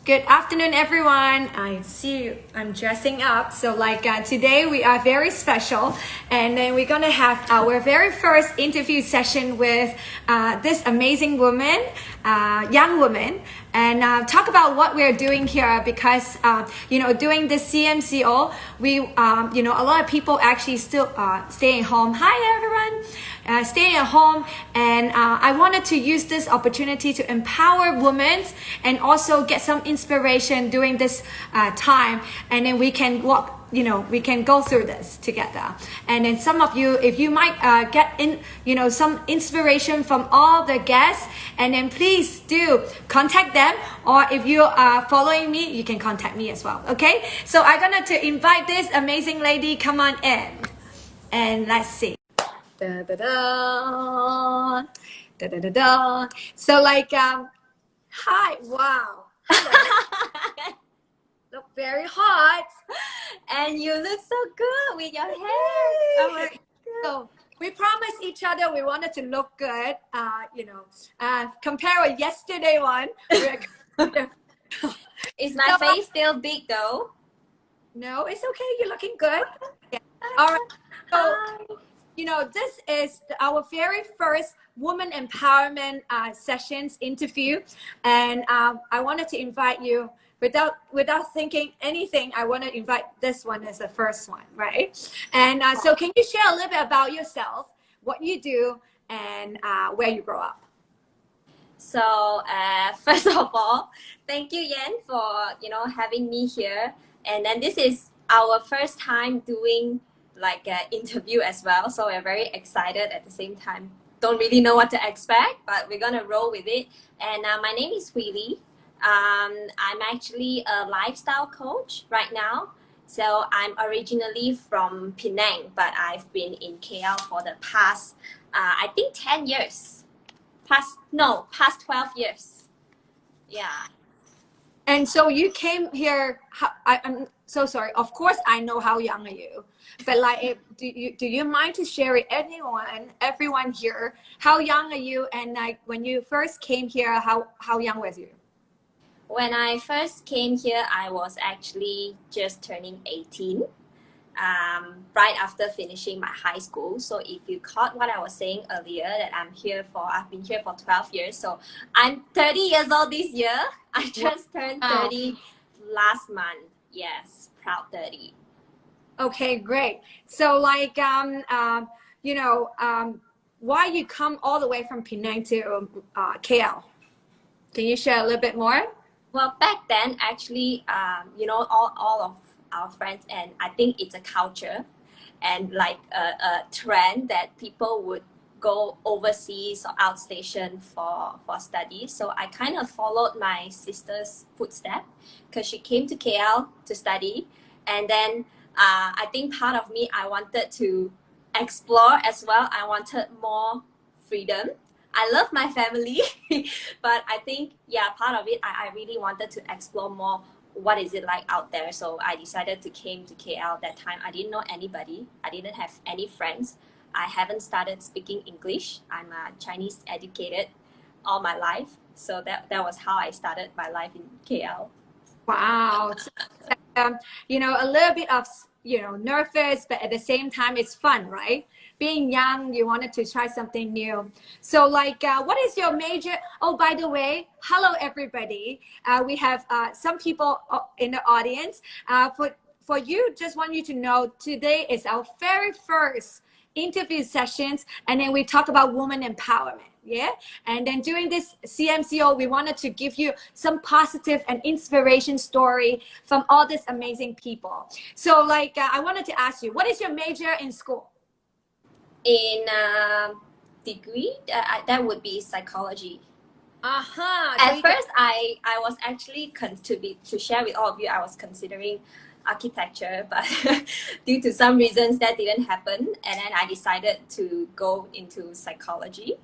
Good afternoon, everyone. I see you. I'm dressing up. So today we are very special. And then we're going to have our very first interview session with this amazing woman, young woman. And talk about what we're doing here because, doing the CMCO, a lot of people actually still staying home. Hi, everyone. Staying at home, and I wanted to use this opportunity to empower women and also get some inspiration during this time, and then we can we can go through this together. And then some of you, if you might get in, some inspiration from all the guests, and then please do contact them, or if you are following me, you can contact me as well. Okay, so I'm gonna to invite this amazing lady. Come on in, and let's see. Da, da, da. Da, da, da, da. So hi, wow. Hello. Look very hot. And you look so good with your hair. Oh my God. So we promised each other we wanted to look good. Compare with yesterday one. Is my face still big though? No, it's okay. You're looking good. Yeah. All right. So, this is our very first woman empowerment sessions interview, and I wanted to invite you without thinking anything. I want to invite this one as the first one, right? And so, can you share a little bit about yourself, what you do, and where you grow up? So first of all, thank you, Yan, for having me here. And then this is our first time doing like an interview as well, so we're very excited at the same time. Don't really know what to expect, but we're gonna roll with it. And my name is Heoi. I'm actually a lifestyle coach right now. So I'm originally from Penang, but I've been in KL for the past I think 10 years. Past 12 years. Yeah. And so you came here. I'm so sorry. Of course, I know how young are you, but do you mind to share with everyone here, how young are you? And when you first came here, how young was you? When I first came here, I was actually just turning 18. Right after finishing my high school. So if you caught what I was saying earlier, that I've been here for 12 years. So I'm 30 years old this year. I just turned 30 last month. Yes, proud 30. Okay, great. So why you come all the way from Penang to KL? Can you share a little bit more? Well, back then, actually, all of our friends, and I think it's a culture and like a trend that people would go overseas or outstation for studies. So I kind of followed my sister's footsteps because she came to KL to study. And then I think part of me, I wanted to explore as well. I wanted more freedom. I love my family, but I think, part of it, I really wanted to explore more what is it like out there. So I decided to came to KL that time. I didn't know anybody. I didn't have any friends. I haven't started speaking English. I'm a Chinese educated all my life. So that was how I started my life in KL. Wow. A little bit of, nervous, but at the same time, it's fun, right? Being young, you wanted to try something new. So what is your major? Oh, by the way, hello, everybody. We have some people in the audience. For you, just want you to know, today is our very first interview sessions, and then we talk about woman empowerment. Yeah, and then during this CMCO, we wanted to give you some positive and inspiration story from all these amazing people. So I wanted to ask you, what is your major in school? In degree, that would be psychology. At first, I was actually to share with all of you, I was considering architecture, but due to some reasons that didn't happen, and then I decided to go into psychology.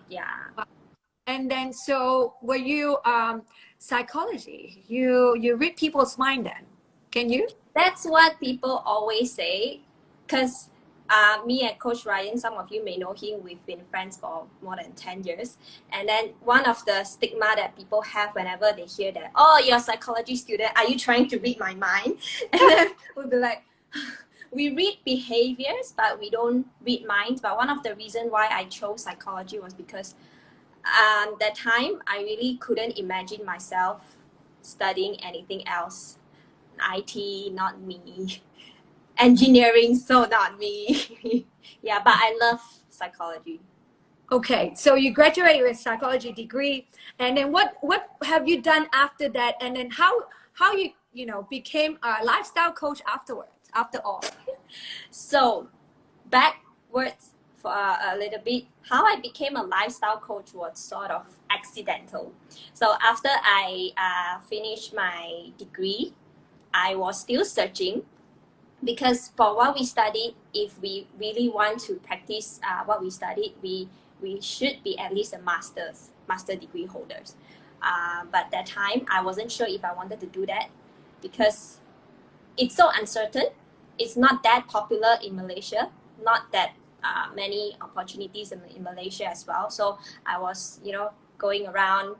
Yeah. And then, so were you psychology? You read people's mind then? Can you? That's what people always say, because me and Coach Ryan, some of you may know him, we've been friends for more than 10 years. And then one of the stigma that people have whenever they hear that, oh, you're a psychology student, are you trying to read my mind? And then we'll be like, we read behaviors, but we don't read minds. But one of the reasons why I chose psychology was because that time I really couldn't imagine myself studying anything else. IT, not me. Engineering, so not me. Yeah, but I love psychology. Okay, so you graduated with psychology degree, and then what have you done after that? And then how you became a lifestyle coach afterwards, after all? So backwards for a little bit, how I became a lifestyle coach was sort of accidental. So after I finished my degree, I was still searching, because for what we studied, if we really want to practice what we studied, we should be at least a master degree holders. But that time I wasn't sure if I wanted to do that, because it's so uncertain. It's not that popular in Malaysia, not that many opportunities in Malaysia as well. So I was, going around,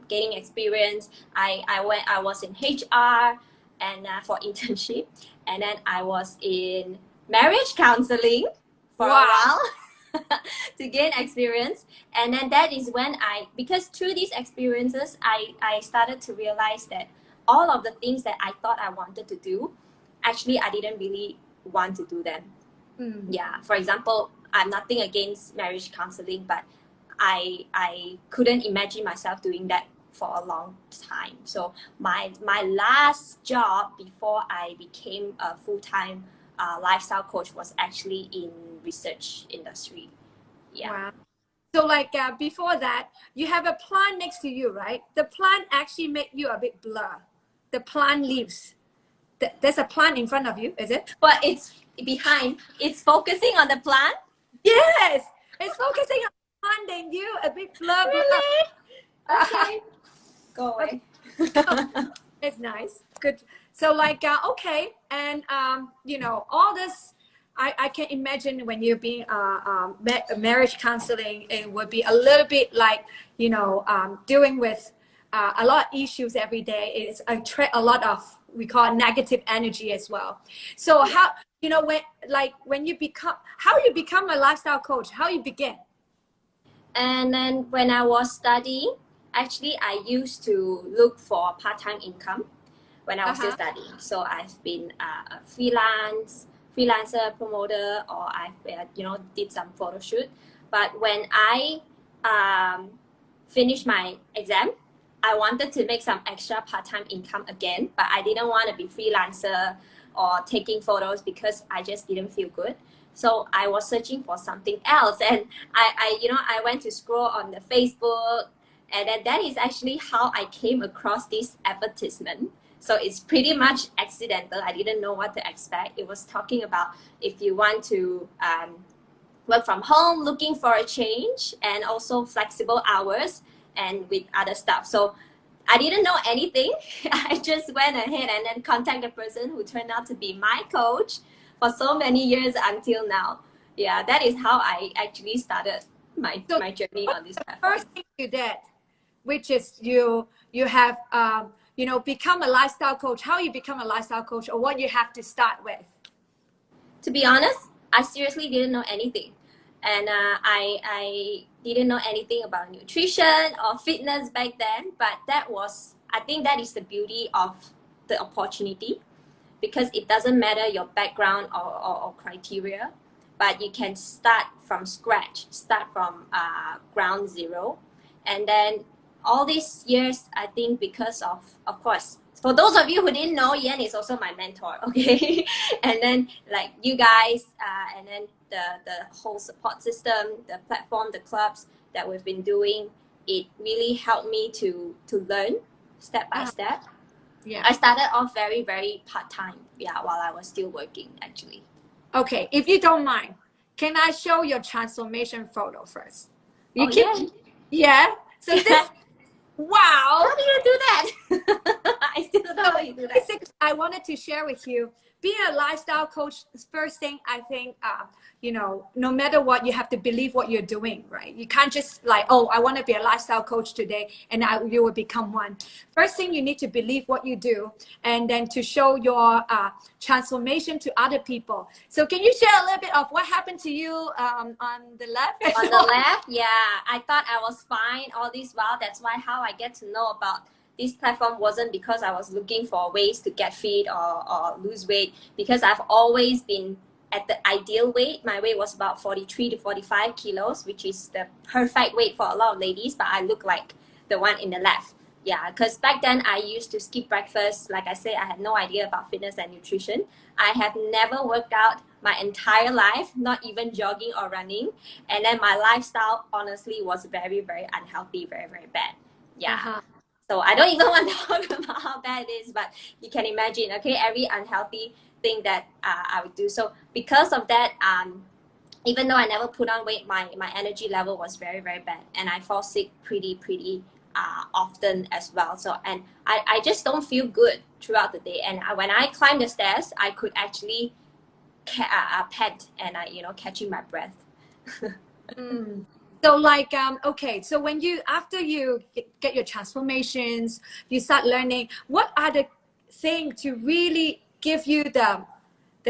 getting experience. I was in HR and for internship, and then I was in marriage counseling for a while to gain experience. And then that is when because through these experiences, I started to realize that all of the things that I thought I wanted to do, actually I didn't really want to do them. Yeah, for example, I'm nothing against marriage counseling, but I couldn't imagine myself doing that for a long time. So my last job before I became a full-time lifestyle coach was actually in research industry. Yeah. Wow. So before that, you have a plant next to you, right? The plant actually made you a bit blur. The plant leaves. There's a plant in front of you, is it? But it's behind. It's focusing on the plant. Yes, it's focusing on the plant. Then you a bit blur. Really? Okay. Go away. It's nice. Good. So okay, and all this, I can imagine when you're being marriage counseling, it would be a little bit like dealing with a lot of issues every day. It's a lot of, we call it, negative energy as well. So how when you become a lifestyle coach, how you begin? And then when I was studying, actually I used to look for part-time income when I was still studying. So I've been a freelancer, promoter, or I've did some photo shoot. But when I finished my exam, I wanted to make some extra part-time income again, but I didn't want to be freelancer or taking photos because I just didn't feel good. So I was searching for something else, and I went to scroll on the Facebook, and then that is actually how I came across this advertisement. So it's pretty much accidental. I didn't know what to expect. It was talking about if you want to work from home, looking for a change, and also flexible hours and with other stuff. So I didn't know anything. I just went ahead and then contacted the person who turned out to be my coach for so many years until now. Yeah, that is how I actually started my journey on this platform. First thing you did, which is you have become a lifestyle coach. How you become a lifestyle coach, or what you have to start with? To be honest, I seriously didn't know anything, and I didn't know anything about nutrition or fitness back then. But I think that is the beauty of the opportunity, because it doesn't matter your background or criteria, but you can start from scratch, start from ground zero. And then all these years, I think because of course, for those of you who didn't know, Yan is also my mentor, okay? And then like you guys, and then the whole support system, the platform, the clubs that we've been doing, it really helped me to learn step by step. Yeah. I started off very, very part-time, while I was still working, actually. Okay, if you don't mind, can I show your transformation photo first? You can. Yeah. So this, wow. How do you do that? I still don't know how you do that. Basically, I wanted to share with you, being a lifestyle coach, first thing I think, no matter what, you have to believe what you're doing, right? You can't just like, oh, I want to be a lifestyle coach today, and you will become one. First thing, you need to believe what you do, and then to show your transformation to other people. So can you share a little bit of what happened to you on the left? On the left, yeah, I thought I was fine all this while. That's why how I get to know about this platform wasn't because I was looking for ways to get fit or lose weight, because I've always been at the ideal weight. My weight was about 43 to 45 kilos, which is the perfect weight for a lot of ladies, but I look like the one in the left. Yeah, because back then I used to skip breakfast. Like I said, I had no idea about fitness and nutrition. I have never worked out my entire life, not even jogging or running. And then my lifestyle, honestly, was very, very unhealthy, very, very bad. Yeah. So I don't even want to talk about how bad it is, but you can imagine, okay, every unhealthy thing that I would do. So because of that, even though I never put on weight, my energy level was very, very bad. And I fall sick pretty often as well. So, and I just don't feel good throughout the day. And when I climb the stairs, I could actually pant and catching my breath. So like, okay, so when after you get your transformations, you start learning, what are the things to really give you the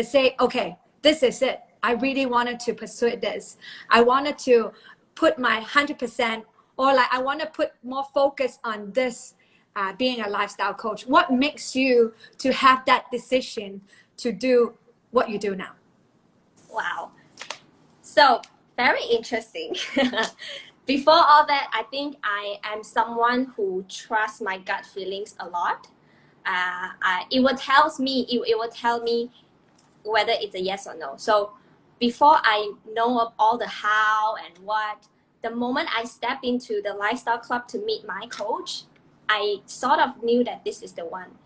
say, okay, this is it. I really wanted to pursue this. I wanted to put my 100%, or like, I want to put more focus on this, being a lifestyle coach. What makes you to have that decision to do what you do now? Wow. So very interesting. Before all that, I think I am someone who trusts my gut feelings a lot. It will tell me whether it's a yes or no. So before I know of all the how and what, the moment I step into the lifestyle club to meet my coach, I sort of knew that this is the one.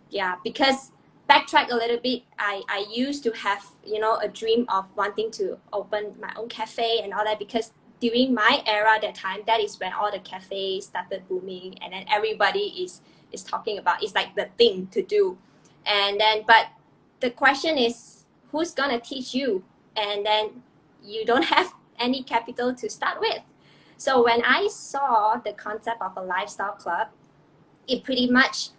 Yeah, because backtrack a little bit, I used to have a dream of wanting to open my own cafe and all that, because during my era that time, that is when all the cafes started booming, and then everybody is talking about, it's like the thing to do. And then but the question is, who's gonna teach you? And then you don't have any capital to start with. So when I saw the concept of a lifestyle club, it pretty much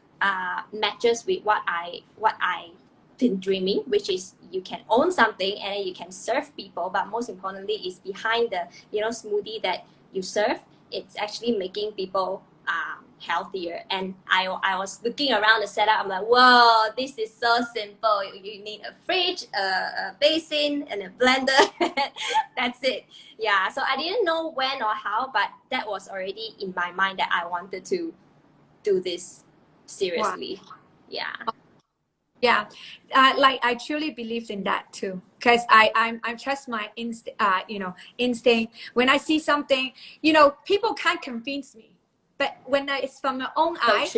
matches with what I been dreaming, which is you can own something and then you can serve people, but most importantly is behind the smoothie that you serve, it's actually making people healthier. And I was looking around the setup, I'm like, whoa, this is so simple. You need a fridge, a basin, and a blender. That's it. Yeah, so I didn't know when or how, but that was already in my mind that I wanted to do this seriously. Wow. Yeah, like I truly believed in that too, because I trust my instinct. When I see something, people can't convince me, but when it's from my own eyes,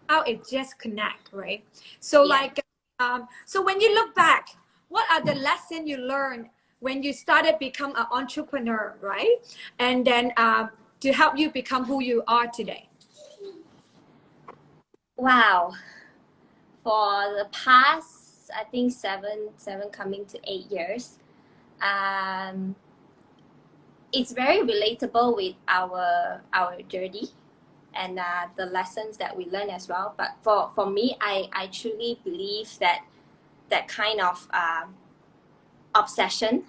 how it just connect, right? So like, so when you look back, what are the lessons you learned when you started become an entrepreneur, right? And then to help you become who you are today. Wow. For the past, I think seven coming to 8 years, it's very relatable with our journey and the lessons that we learn as well. But for me, I truly believe that kind of obsession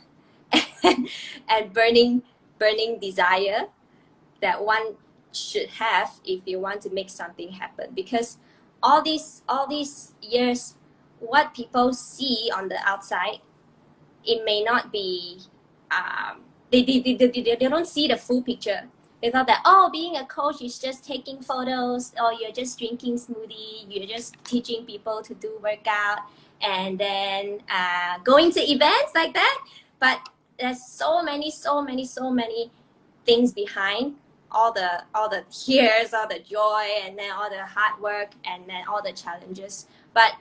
and burning desire that one should have if you want to make something happen. Because all these years, what people see on the outside, it may not be they don't see the full picture. They thought that, oh, being a coach is just taking photos, or you're just drinking smoothie, you're just teaching people to do workout, and then going to events like that. But there's so many things behind all the tears, all the joy, and then all the hard work, and then all the challenges. But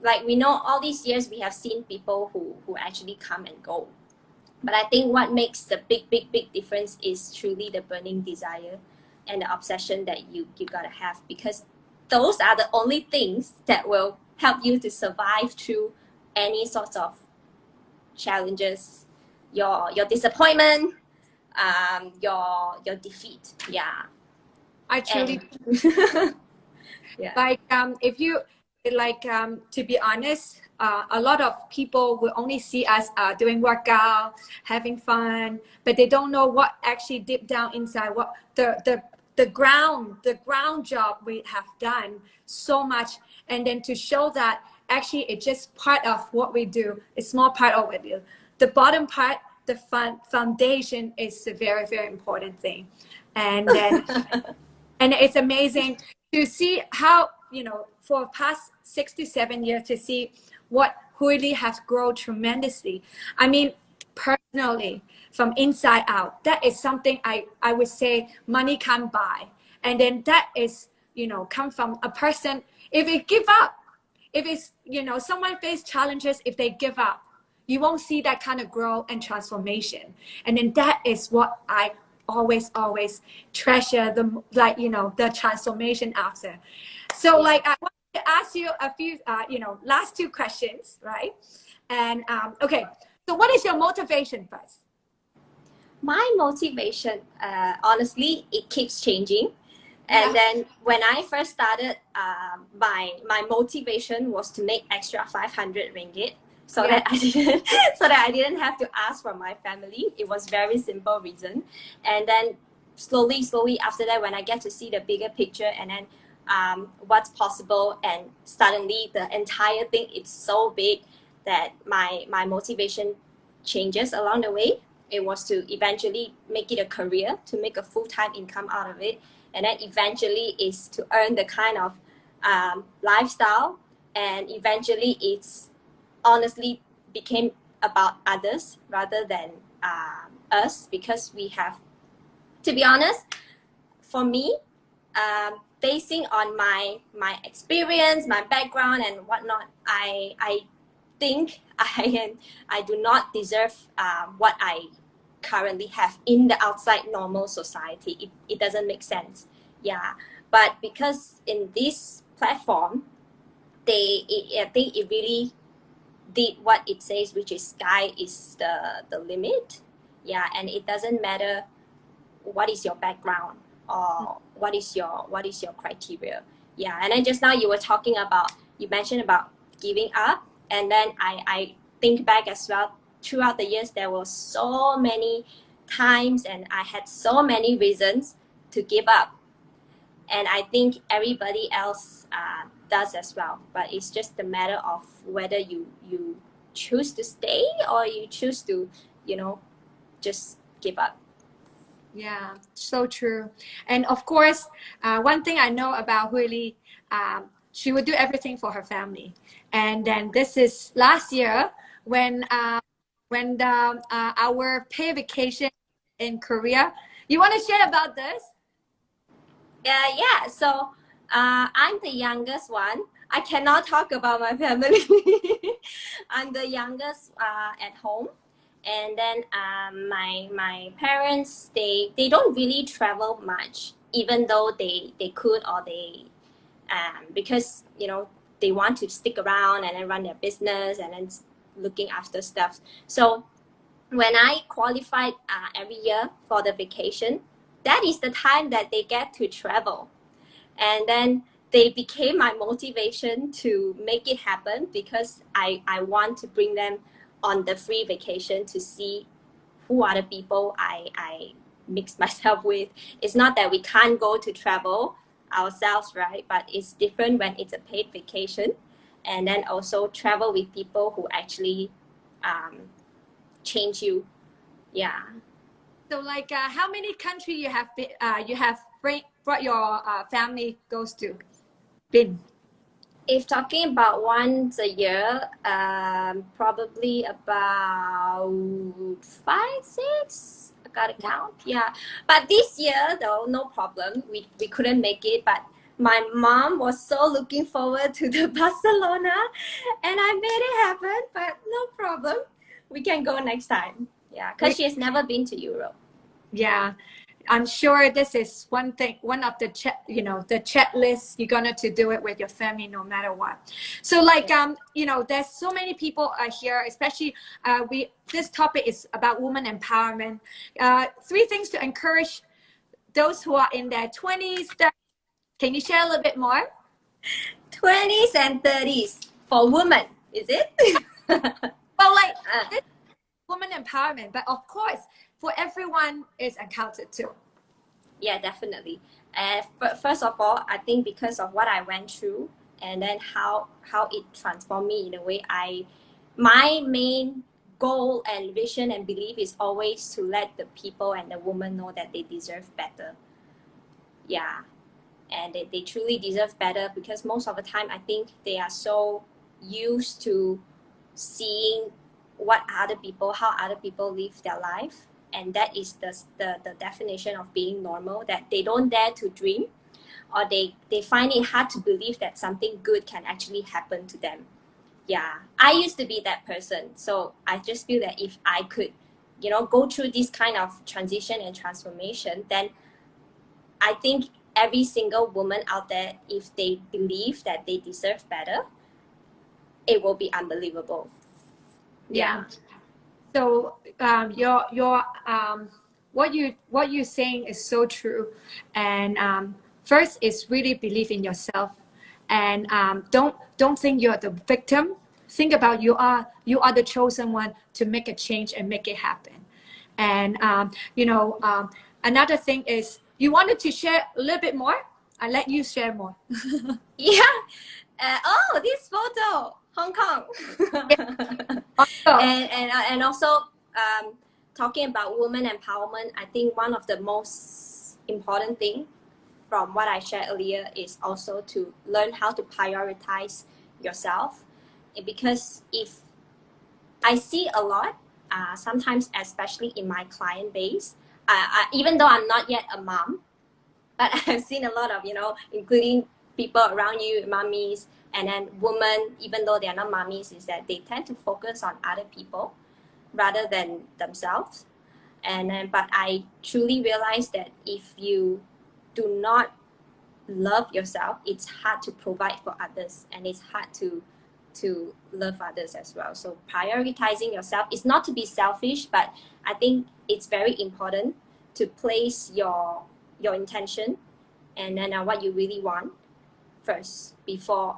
like, we know all these years we have seen people who actually come and go. But I think what makes the big difference is truly the burning desire and the obsession that you gotta have. Because those are the only things that will help you to survive through any sorts of challenges, your disappointment, your defeat. Yeah. I truly And yeah. like if you like to be honest, a lot of people will only see us doing workout, having fun, but they don't know what actually deep down inside, what the ground job we have done so much. And then to show that actually it's just part of what we do, a small part of what we do. The bottom part, the foundation, is a very, very important thing. And then and it's amazing to see how, you know, for past 6 to 7 years, to see what Hooi has grown tremendously. I mean, personally, from inside out, that is something I would say money can't buy. And then that is, you know, come from a person. If it give up, if it's, you know, someone face challenges, if they give up, you won't see that kind of growth and transformation. And then that is what I always treasure, the, like, you know, the transformation after. So like I want to ask you a few you know, last two questions, right? And okay, so what is your motivation first? My motivation, honestly, it keeps changing. And then when I first started, my motivation was to make extra 500 ringgit, so that I didn't have to ask from my family. It was very simple reason. And then slowly after that, when I get to see the bigger picture, and then what's possible, and suddenly the entire thing, it's so big that my motivation changes along the way. It was to eventually make it a career, to make a full-time income out of it. And then eventually is to earn the kind of lifestyle. And eventually it's honestly became about others rather than us, because we have, to be honest, for me, basing on my experience, my background and whatnot, I think I do not deserve what I currently have in the outside normal society. It doesn't make sense. Yeah. But because in this platform, I think it really did what it says, which is sky is the limit. Yeah. And it doesn't matter what is your background or what is your criteria. Yeah. And then just now you mentioned about giving up, and then I think back as well. Throughout the years, there were so many times and I had so many reasons to give up, and I think everybody else does as well. But it's just a matter of whether you choose to stay or you choose to, you know, just give up. Yeah, so true. And of course, one thing I know about Hooi, she would do everything for her family. And then this is last year when our paid vacation in Korea. You want to share about this? Yeah. So I'm the youngest one. I cannot talk about my family. I'm the youngest at home. And then my parents, they don't really travel much, even though they could, or they because, you know, they want to stick around and then run their business and then looking after stuff. So when I qualified every year for the vacation, that is the time that they get to travel. And then they became my motivation to make it happen, because I want to bring them on the free vacation to see who are the people I mix myself with. It's not that we can't go to travel ourselves, right? But it's different when it's a paid vacation. And then also travel with people who actually change you. Yeah. So like how many countries you have brought your family goes to? Been. If talking about once a year, probably about 5, 6. I gotta count. Yeah. But this year, though, no problem. We couldn't make it, but my mom was so looking forward to the Barcelona, and I made it happen. But no problem. We can go next time. Yeah, because she has never been to Europe. Yeah. I'm sure this is one thing, one of the the checklist you're gonna to do it with your family no matter what. So like there's so many people here, especially this topic is about woman empowerment. Three things to encourage those who are in their 20s. Can you share a little bit more? 20s and 30s for women, is it? Well, like this woman empowerment, but of course, for everyone is accounted to. Yeah, definitely. First of all, I think because of what I went through, and then how it transformed me in a way, my main goal and vision and belief is always to let the people and the women know that they deserve better. Yeah, and they truly deserve better, because most of the time I think they are so used to seeing how other people live their life, and that is the definition of being normal, that they don't dare to dream, or they find it hard to believe that something good can actually happen to them. Yeah, I used to be that person, so I just feel that if I could go through this kind of transition and transformation, then I think every single woman out there, if they believe that they deserve better, it will be unbelievable. Yeah. So your what you're saying is so true, and first is really believe in yourself, and don't think you're the victim. Think about you are the chosen one to make a change and make it happen. And another thing is you wanted to share a little bit more. I let you share more. Yeah. Oh, this photo, Hong Kong. Also, And also, talking about women empowerment, I think one of the most important thing from what I shared earlier is also to learn how to prioritize yourself. Because if I see a lot, sometimes especially in my client base, even though I'm not yet a mom, but I've seen a lot of, including people around you, mummies, and then women, even though they're not mummies, is that they tend to focus on other people rather than themselves. And then, but I truly realized that if you do not love yourself, it's hard to provide for others, and it's hard to love others as well. So prioritizing yourself is not to be selfish, but I think it's very important to place your intention and then what you really want first before.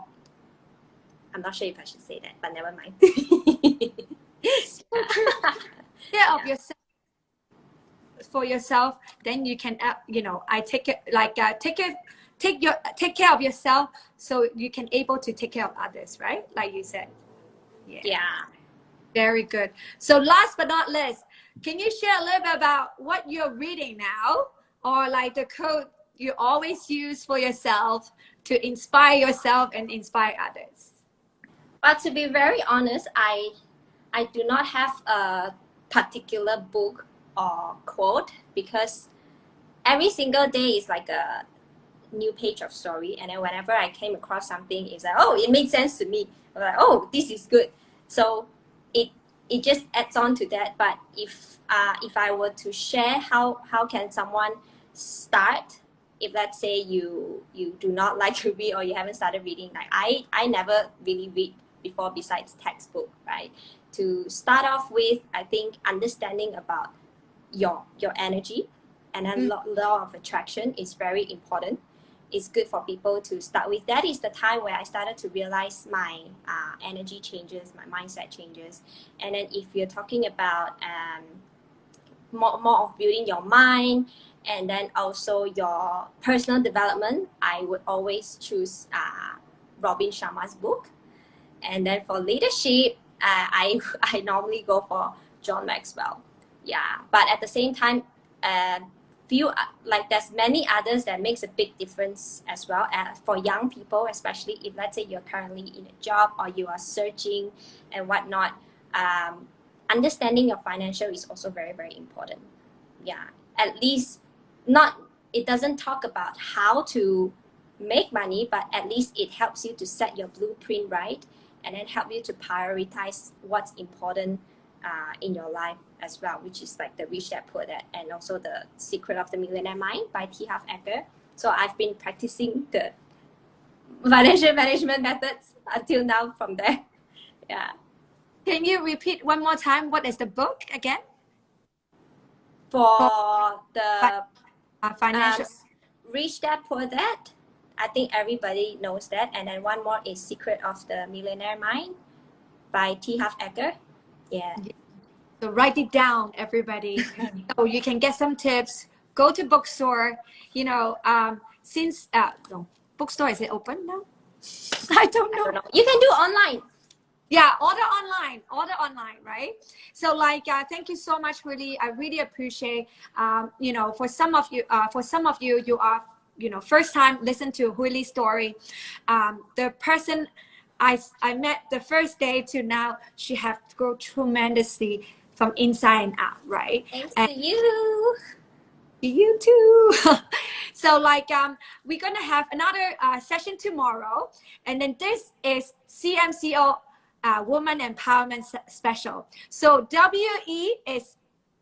I'm not sure if I should say that, but never mind. care of yourself for yourself, then you can I take it like take care of yourself so you can able to take care of others, right? Like you said. Yeah. Very good. So last but not least, can you share a little bit about what you're reading now, or like the code you always use for yourself to inspire yourself and inspire others? But to be very honest, I do not have a particular book or quote, because every single day is like a new page of story, and then whenever I came across something, it's like, oh, it makes sense to me. I'm like, oh, this is good. So it it just adds on to that. But if I were to share how can someone start, if let's say you do not like to read, or you haven't started reading, like I never really read before besides textbook, right? To start off with, I think understanding about your energy, and then law of attraction is very important. It's good for people to start with. That is the time where I started to realize my energy changes, my mindset changes. And then if you're talking about more of building your mind, and then also your personal development, I would always choose Robin Sharma's book. And then for leadership, I normally go for John Maxwell. Yeah, but at the same time, few like there's many others that makes a big difference as well. For young people, especially if let's say you're currently in a job or you are searching and whatnot, understanding your financial is also very, very important. Yeah, at least not, it doesn't talk about how to make money, but at least it helps you to set your blueprint right, and then help you to prioritize what's important in your life as well, which is like the Rich Dad Poor Dad, and also the Secret of the Millionaire Mind by T. Harv Eker. So I've been practicing the financial management methods until now from there. Yeah. Can you repeat one more time? What is the book again? For the financial. Rich Dad Poor Dad, I think everybody knows that. And then one more is Secret of the Millionaire Mind by T. Harv Eker. Yeah. So write it down, everybody. So you can get some tips. Go to bookstore. You know, since no, bookstore, is it open now? I don't know. You can do online. Yeah, order online, right? So like, thank you so much, really. I really appreciate, you know, for some of you, you are, you know, first time listen to Hoi's story. The person I met the first day to now, she have grown tremendously from inside and out, right? Thanks to you. You too. So like, we're gonna have another session tomorrow, and then this is CMCO Woman Empowerment Special. So WE is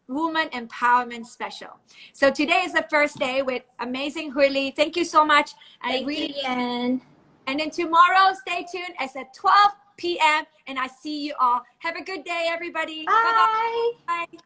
Woman Empowerment Special. So today is the first day with amazing Hooi. Thank you so much. Thank you, Ian. And then tomorrow, stay tuned. It's at 12 p.m. and I see you all. Have a good day, everybody. Bye. Bye-bye. Bye.